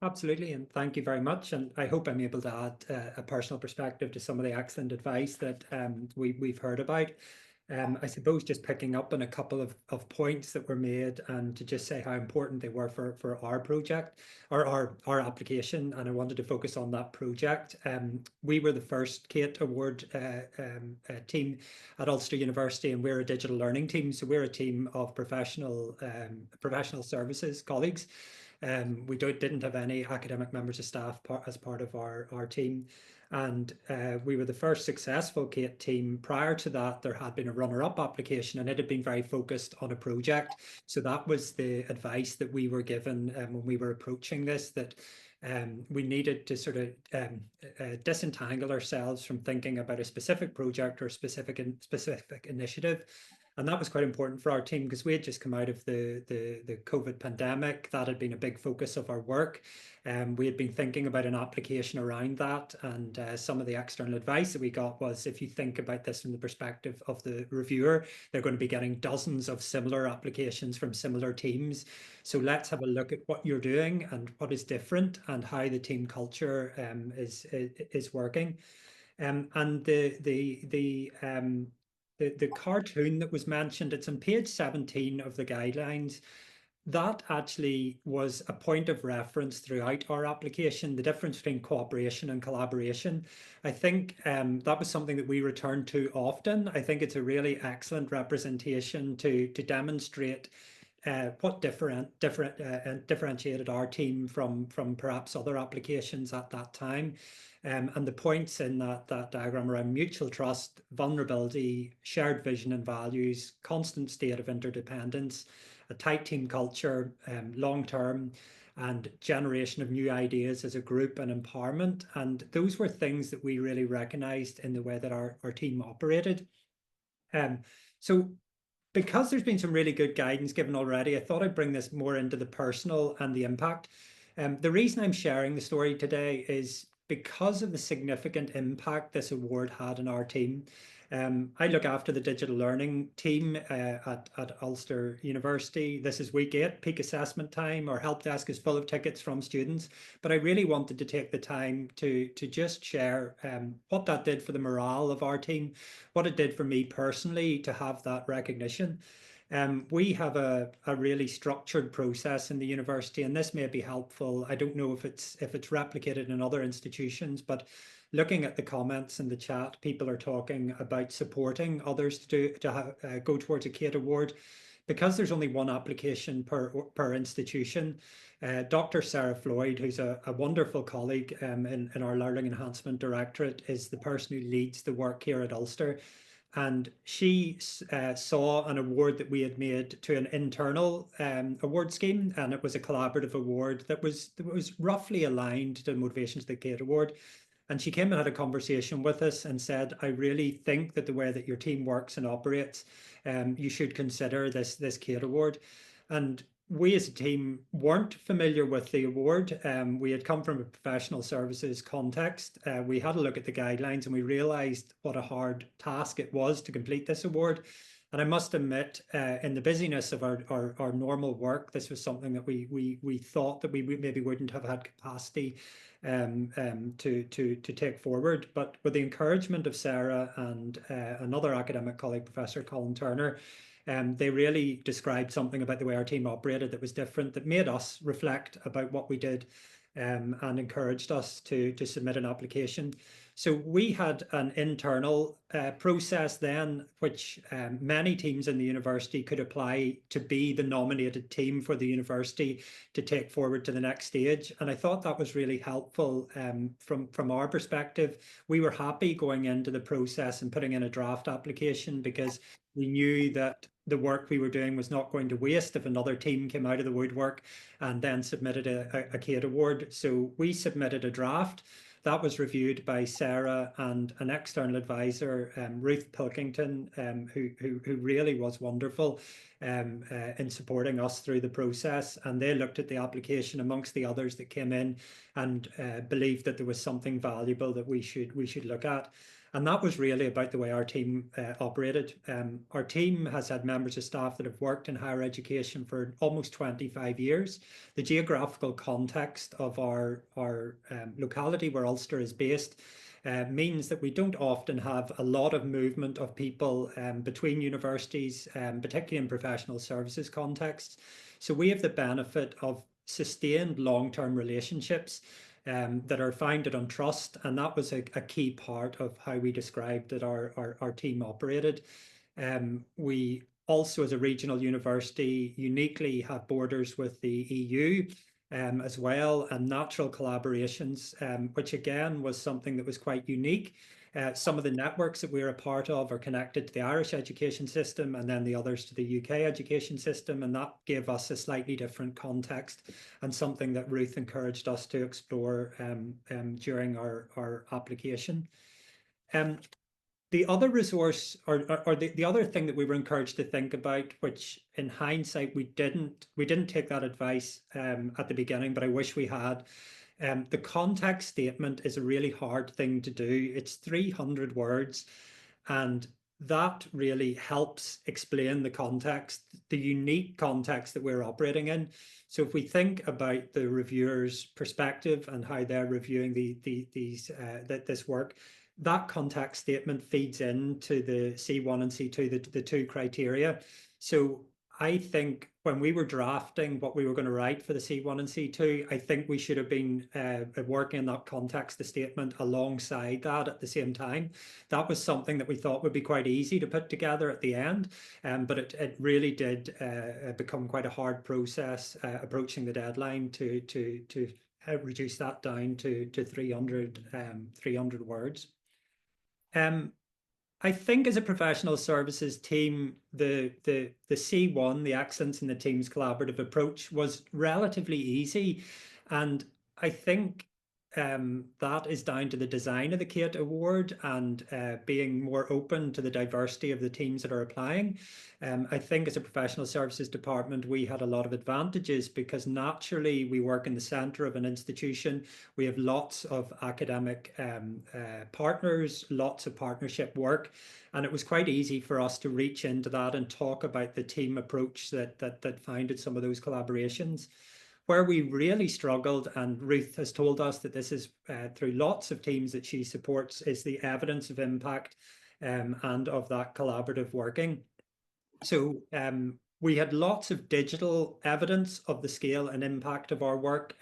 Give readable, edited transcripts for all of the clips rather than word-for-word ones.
Absolutely, and thank you very much. And I hope I'm able to add a personal perspective to some of the excellent advice that we've heard about. I suppose just picking up on a couple of points that were made and to just say how important they were for our project or our application. And I wanted to focus on that project. We were the first CATE Award team at Ulster University, and we're a digital learning team. So we're a team of professional services colleagues. We didn't have any academic members of staff as part of our team. And we were the first successful CATE team. Prior to that, there had been a runner-up application and it had been very focused on a project. So that was the advice that we were given when we were approaching this, that we needed to sort of disentangle ourselves from thinking about a specific project or specific initiative. And that was quite important for our team because we had just come out of the COVID pandemic. That had been a big focus of our work. We had been thinking about an application around that. And some of the external advice that we got was, if you think about this from the perspective of the reviewer, they're going to be getting dozens of similar applications from similar teams. So let's have a look at what you're doing and what is different and how the team culture is working. And the cartoon that was mentioned, it's on page 17 of the guidelines. That actually was a point of reference throughout our application, the difference between cooperation and collaboration. I think that was something that we returned to often. I think it's a really excellent representation to demonstrate what differentiated our team from perhaps other applications at that time. And the points in that diagram around mutual trust, vulnerability, shared vision and values, constant state of interdependence, a tight team culture, long-term, and generation of new ideas as a group and empowerment. And those were things that we really recognized in the way that our team operated. So because there's been some really good guidance given already, I thought I'd bring this more into the personal and the impact. The reason I'm sharing the story today is because of the significant impact this award had on our team. I look after the digital learning team at Ulster University. This is week 8, peak assessment time. Our help desk is full of tickets from students, but I really wanted to take the time to just share what that did for the morale of our team, what it did for me personally to have that recognition. We have a really structured process in the university, and this may be helpful. I don't know if it's replicated in other institutions, but looking at the comments in the chat, people are talking about supporting others to go towards a CATE award. Because there's only one application per institution, Dr. Sarah Floyd, who's a wonderful colleague in our Learning Enhancement Directorate, is the person who leads the work here at Ulster. And she saw an award that we had made to an internal award scheme, and it was a collaborative award that was roughly aligned to the motivations of the CATE award. And she came and had a conversation with us and said, I really think that the way that your team works and operates, you should consider this CATE award. And we as a team weren't familiar with the award. We had come from a professional services context. We had a look at the guidelines and we realized what a hard task it was to complete this award. And I must admit, in the busyness of our normal work, this was something that we thought that we maybe wouldn't have had capacity to take forward. But with the encouragement of Sarah and another academic colleague, Professor Colin Turner, they really described something about the way our team operated that was different, that made us reflect about what we did and encouraged us to submit an application. So we had an internal process then, which many teams in the university could apply to be the nominated team for the university to take forward to the next stage. And I thought that was really helpful from our perspective. We were happy going into the process and putting in a draft application because we knew that the work we were doing was not going to waste if another team came out of the woodwork and then submitted a CATE award. So we submitted a draft. That was reviewed by Sarah and an external advisor, Ruth Pilkington, who really was wonderful in supporting us through the process. And they looked at the application amongst the others that came in and believed that there was something valuable that we should look at. And that was really about the way our team operated. Our team has had members of staff that have worked in higher education for almost 25 years. The geographical context of our locality where Ulster is based means that we don't often have a lot of movement of people between universities, particularly in professional services contexts. So we have the benefit of sustained long-term relationships that are founded on trust, and that was a key part of how we described that our team operated. We also, as a regional university, uniquely have borders with the EU as well, and natural collaborations, which again was something that was quite unique. Some of the networks that we're a part of are connected to the Irish education system and then the others to the UK education system, and that gave us a slightly different context and something that Ruth encouraged us to explore during our application. The other resource or the other thing that we were encouraged to think about, which in hindsight we didn't take that advice at the beginning, but I wish we had. The context statement is a really hard thing to do. It's 300 words, and that really helps explain the context, the unique context that we're operating in. So if we think about the reviewer's perspective and how they're reviewing this work, that context statement feeds into the C1 and C2, the two criteria. So I think when we were drafting what we were going to write for the C1 and C2, I think we should have been working in that context, the statement alongside that at the same time. That was something that we thought would be quite easy to put together at the end, but it really did become quite a hard process approaching the deadline to reduce that down to 300 words. I think as a professional services team, the C1, the excellence in the team's collaborative approach, was relatively easy, and I think that is down to the design of the CATE Award and being more open to the diversity of the teams that are applying. I think as a professional services department, we had a lot of advantages because naturally we work in the centre of an institution. We have lots of academic partners, lots of partnership work, and it was quite easy for us to reach into that and talk about the team approach that founded some of those collaborations. Where we really struggled, and Ruth has told us that this is through lots of teams that she supports, is the evidence of impact and of that collaborative working. So we had lots of digital evidence of the scale and impact of our work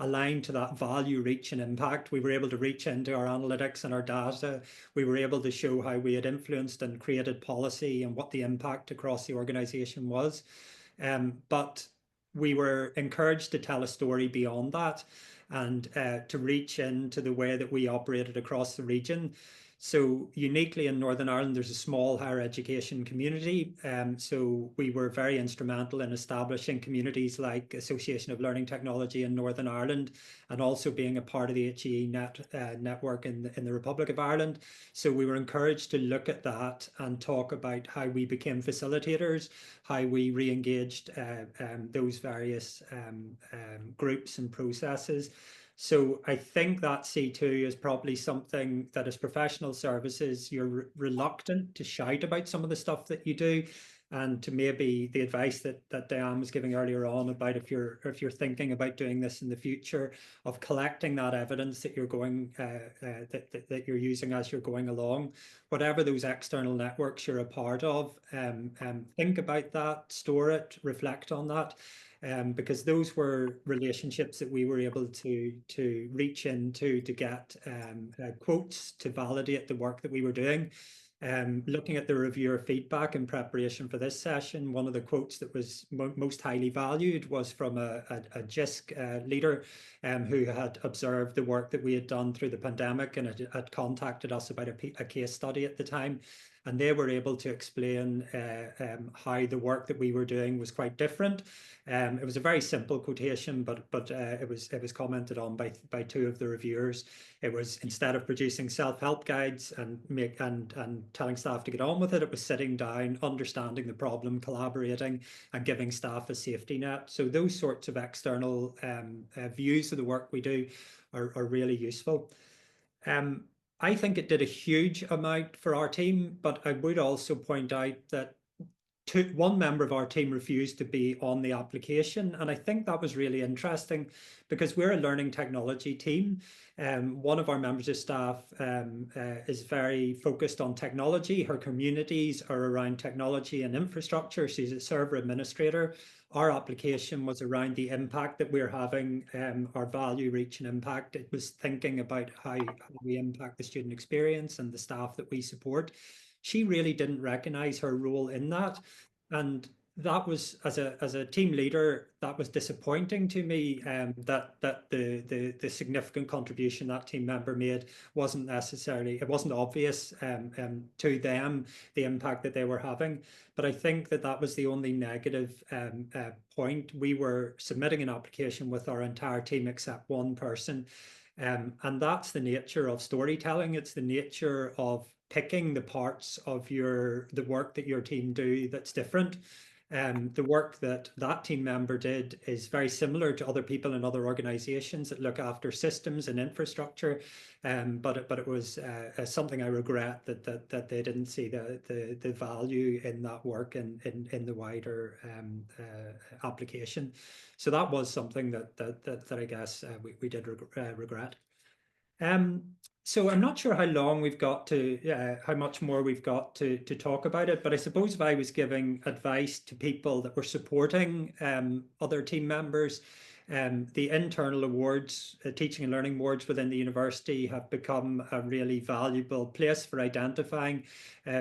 aligned to that value, reach and impact. We were able to reach into our analytics and our data. We were able to show how we had influenced and created policy and what the impact across the organization was. But we were encouraged to tell a story beyond that and to reach into the way that we operated across the region. So uniquely in Northern Ireland, there's a small higher education community. So we were very instrumental in establishing communities like Association of Learning Technology in Northern Ireland, and also being a part of the HEE network in the Republic of Ireland. So we were encouraged to look at that and talk about how we became facilitators, how we re-engaged those various groups and processes. So I think that C2 is probably something that as professional services, you're reluctant to shout about some of the stuff that you do. And to maybe the advice that Diane was giving earlier on about if you're thinking about doing this in the future, of collecting that evidence that you're going that you're using as you're going along, whatever those external networks you're a part of, think about that, store it, reflect on that. Because those were relationships that we were able to reach into to get quotes to validate the work that we were doing. Looking at the reviewer feedback in preparation for this session, one of the quotes that was most highly valued was from a JISC leader who had observed the work that we had done through the pandemic and had contacted us about a case study at the time. And they were able to explain how the work that we were doing was quite different. It was a very simple quotation, but it was commented on by two of the reviewers. It was, instead of producing self-help guides and telling staff to get on with it, it was sitting down, understanding the problem, collaborating, and giving staff a safety net. So those sorts of external views of the work we do are really useful. I think it did a huge amount for our team, but I would also point out that one member of our team refused to be on the application. And I think that was really interesting because we're a learning technology team. One of our members of staff is very focused on technology. Her communities are around technology and infrastructure. She's a server administrator. Our application was around the impact that we're having, our value, reach, and impact. It was thinking about how we impact the student experience and the staff that we support. She really didn't recognize her role in that. And that was, as a team leader, that was disappointing to me, that the significant contribution that team member made wasn't necessarily, it wasn't obvious to them, the impact that they were having. But I think that that was the only negative point. We were submitting an application with our entire team except one person. And that's the nature of storytelling. It's the nature of picking the parts of the work that your team do that's different. The work that that team member did is very similar to other people in other organizations that look after systems and infrastructure. But it was something I regret that they didn't see the value in that work in the wider application. So that was something that I guess we did regret. Um, so I'm not sure how long we've got how much more we've got to talk about it, but I suppose if I was giving advice to people that were supporting other team members, the internal awards, teaching and learning awards within the university have become a really valuable place for identifying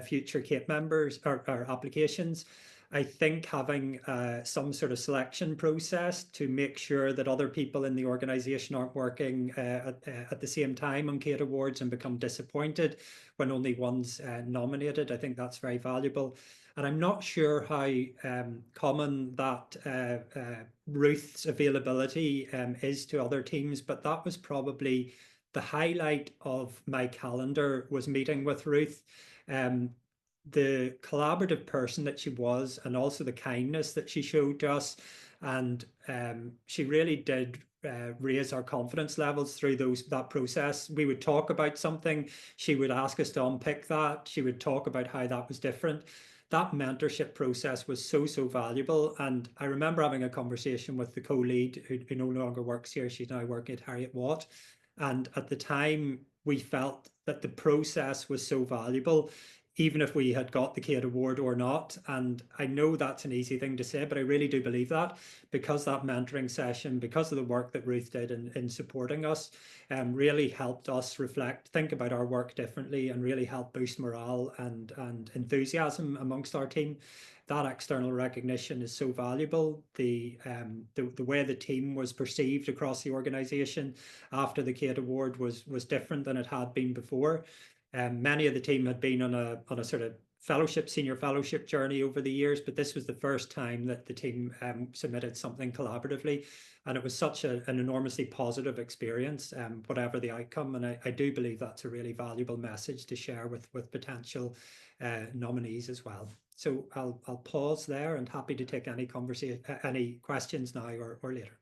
future CATE members or applications. I think having some sort of selection process to make sure that other people in the organization aren't working at the same time on CATE Awards and become disappointed when only one's nominated. I think that's very valuable. And I'm not sure how common that Ruth's availability is to other teams, but that was probably the highlight of my calendar, was meeting with Ruth. The collaborative person that she was, and also the kindness that she showed to us. And she really did raise our confidence levels through that process. We would talk about something, she would ask us to unpick that, she would talk about how that was different. That mentorship process was so valuable. And I remember having a conversation with the co-lead who no longer works here. She's now working at Harriet Watt. And at the time, we felt that the process was so valuable, even if we had got the CATE Award or not. And I know that's an easy thing to say, but I really do believe that, because that mentoring session, because of the work that Ruth did in supporting us, really helped us reflect, think about our work differently, and really helped boost morale and enthusiasm amongst our team. That external recognition is so valuable. The way the team was perceived across the organization after the CATE Award was different than it had been before. Many of the team had been on a sort of senior fellowship journey over the years, but this was the first time that the team submitted something collaboratively, and it was such an enormously positive experience, whatever the outcome. And I do believe that's a really valuable message to share with potential nominees as well. So I'll pause there, and happy to take any questions now or later.